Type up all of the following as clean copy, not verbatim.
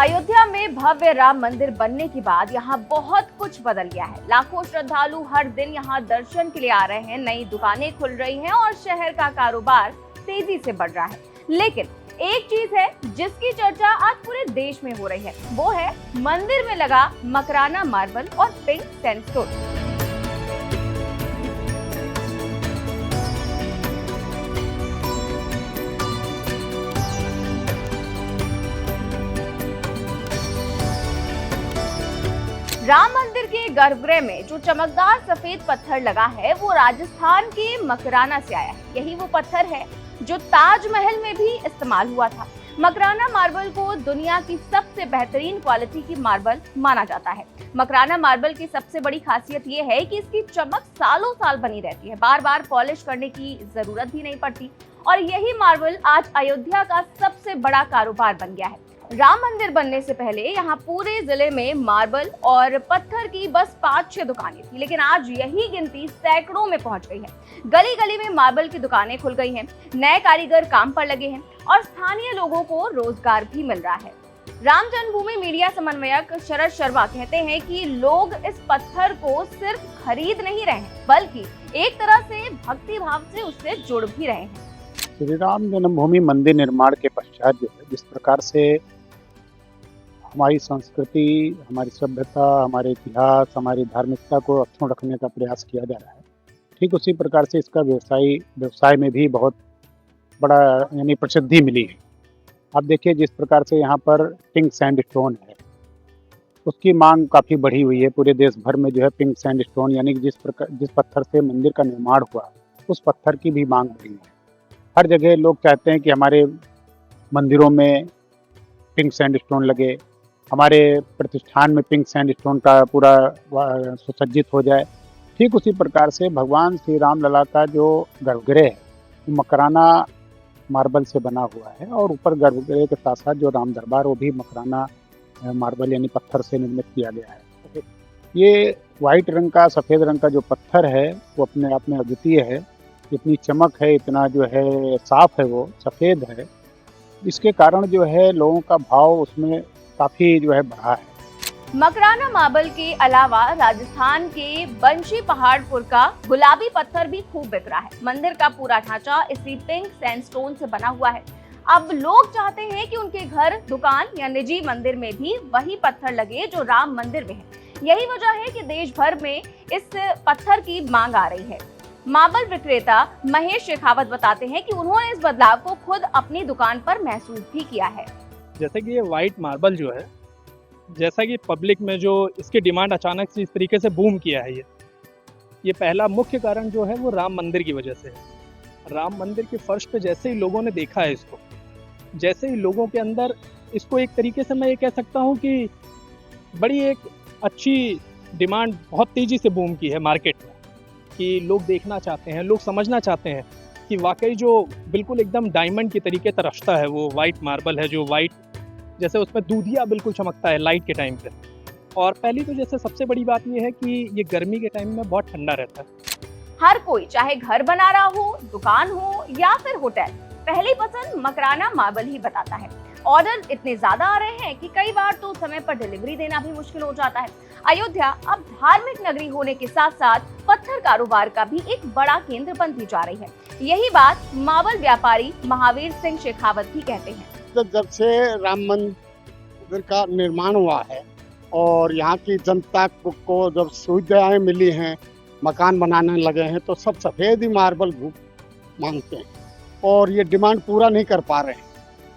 अयोध्या में भव्य राम मंदिर बनने के बाद यहाँ बहुत कुछ बदल गया है। लाखों श्रद्धालु हर दिन यहाँ दर्शन के लिए आ रहे हैं, नई दुकानें खुल रही हैं और शहर का कारोबार तेजी से बढ़ रहा है। लेकिन एक चीज है जिसकी चर्चा आज पूरे देश में हो रही है, वो है मंदिर में लगा मकराना मार्बल और पिंक सैंडस्टोन। राम मंदिर के गर्भगृह में जो चमकदार सफेद पत्थर लगा है वो राजस्थान के मकराना से आया है। यही वो पत्थर है जो ताजमहल में भी इस्तेमाल हुआ था। मकराना मार्बल को दुनिया की सबसे बेहतरीन क्वालिटी की मार्बल माना जाता है। मकराना मार्बल की सबसे बड़ी खासियत ये है कि इसकी चमक सालों साल बनी रहती है, बार बार पॉलिश करने की जरूरत भी नहीं पड़ती और यही मार्बल आज अयोध्या का सबसे बड़ा कारोबार बन गया है। राम मंदिर बनने से पहले यहाँ पूरे जिले में मार्बल और पत्थर की बस 5-6 दुकानें थी, लेकिन आज यही गिनती सैकड़ों में पहुंच गई है। गली गली में मार्बल की दुकानें खुल गई हैं, नए कारीगर काम पर लगे हैं और स्थानीय लोगों को रोजगार भी मिल रहा है। राम जन्मभूमि मीडिया समन्वयक शरद शर्मा कहते हैं कि लोग इस पत्थर को सिर्फ खरीद नहीं रहे हैं, बल्कि एक तरह से भक्ति भाव से उससे जुड़ भी रहे हैं। श्री राम जन्मभूमि मंदिर निर्माण के पश्चात जो है, जिस प्रकार से हमारी संस्कृति, हमारी सभ्यता, हमारे इतिहास, हमारी धार्मिकता को अक्षुण्ण रखने का प्रयास किया जा रहा है, ठीक उसी प्रकार से इसका व्यवसाय में भी बहुत बड़ा यानी प्रसिद्धि मिली है। आप देखिए जिस प्रकार से यहाँ पर पिंक सैंडस्टोन है, उसकी मांग काफ़ी बढ़ी हुई है। पूरे देश भर में जो है पिंक सैंडस्टोन यानी कि जिस पत्थर से मंदिर का निर्माण हुआ, उस पत्थर की भी मांग बढ़ी है। हर जगह लोग चाहते हैं कि हमारे मंदिरों में पिंक सैंडस्टोन लगे, हमारे प्रतिष्ठान में पिंक सैंडस्टोन का पूरा सुसज्जित हो जाए। ठीक उसी प्रकार से भगवान श्री राम लला का जो गर्भगृह है वो मकराना मार्बल से बना हुआ है और ऊपर गर्भगृह के साथ साथ जो राम दरबार वो भी मकराना मार्बल यानी पत्थर से निर्मित किया गया है। ये वाइट रंग का, सफ़ेद रंग का जो पत्थर है वो अपने आप में अद्वितीय है। इतनी चमक है, इतना जो है साफ है, वो सफ़ेद है, इसके कारण जो है लोगों का भाव उसमें काफी जो है बढ़ा है। मकराना मार्बल के अलावा राजस्थान के बंशी पहाड़पुर का गुलाबी पत्थर भी खूब बिक रहा है। मंदिर का पूरा ढांचा इसी पिंक सैंडस्टोन से बना हुआ है। अब लोग चाहते हैं कि उनके घर, दुकान या निजी मंदिर में भी वही पत्थर लगे जो राम मंदिर में है। यही वजह है कि देश भर में इस पत्थर की मांग आ रही है। मार्बल विक्रेता महेश शेखावत बताते हैं कि उन्होंने इस बदलाव को खुद अपनी दुकान पर महसूस भी किया है। जैसे कि ये वाइट मार्बल जो है, जैसा कि पब्लिक में जो इसकी डिमांड अचानक से इस तरीके से बूम किया है, ये पहला मुख्य कारण जो है वो राम मंदिर की वजह से है। राम मंदिर के फर्श पे जैसे ही लोगों ने देखा है इसको, जैसे ही लोगों के अंदर इसको एक तरीके से मैं ये कह सकता हूँ कि बड़ी एक अच्छी डिमांड बहुत तेज़ी से बूम की है मार्केट में, कि लोग देखना चाहते हैं, लोग समझना चाहते हैं कि वाकई जो बिल्कुल एकदम डायमंड की तरीके तरसता है वो वाइट मार्बल है, जो वाइट जैसे उसमें दूधिया बिल्कुल चमकता है लाइट के टाइम पे। और पहली तो जैसे सबसे बड़ी बात ये है कि ये गर्मी के टाइम में बहुत ठंडा रहता है। हर कोई चाहे घर बना रहा हो, दुकान हो या फिर होटल, पहली पसंद मकराना मार्बल ही बताता है। ऑर्डर इतने ज्यादा आ रहे हैं कि कई बार तो समय पर डिलीवरी देना भी मुश्किल हो जाता है। अयोध्या अब धार्मिक नगरी होने के साथ साथ पत्थर कारोबार का भी एक बड़ा केंद्र बनती जा रही है। यही बात मार्बल व्यापारी महावीर सिंह शेखावत भी कहते हैं। तो जब से राम मंदिर का निर्माण हुआ है और यहाँ की जनता को जब सुविधाएं मिली हैं, मकान बनाने लगे हैं, तो सब सफ़ेद ही मार्बल मांगते हैं और ये डिमांड पूरा नहीं कर पा रहे हैं,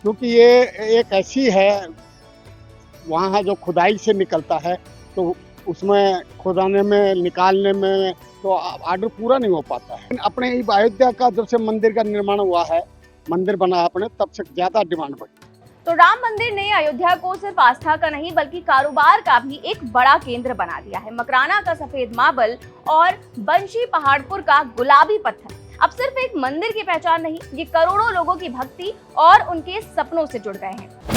क्योंकि ये एक ऐसी है, वहाँ जो खुदाई से निकलता है तो उसमें खुदाने में, निकालने में तो ऑर्डर पूरा नहीं हो पाता है। अपने अयोध्या का जब से मंदिर का निर्माण हुआ है, मंदिर बना अपने, तब से ज़्यादा डिमांड बढ़ी। तो राम मंदिर ने अयोध्या को सिर्फ आस्था का नहीं बल्कि कारोबार का भी एक बड़ा केंद्र बना दिया है। मकराना का सफेद मार्बल और बंशी पहाड़पुर का गुलाबी पत्थर अब सिर्फ एक मंदिर की पहचान नहीं, ये करोड़ों लोगों की भक्ति और उनके सपनों से जुड़ गए हैं।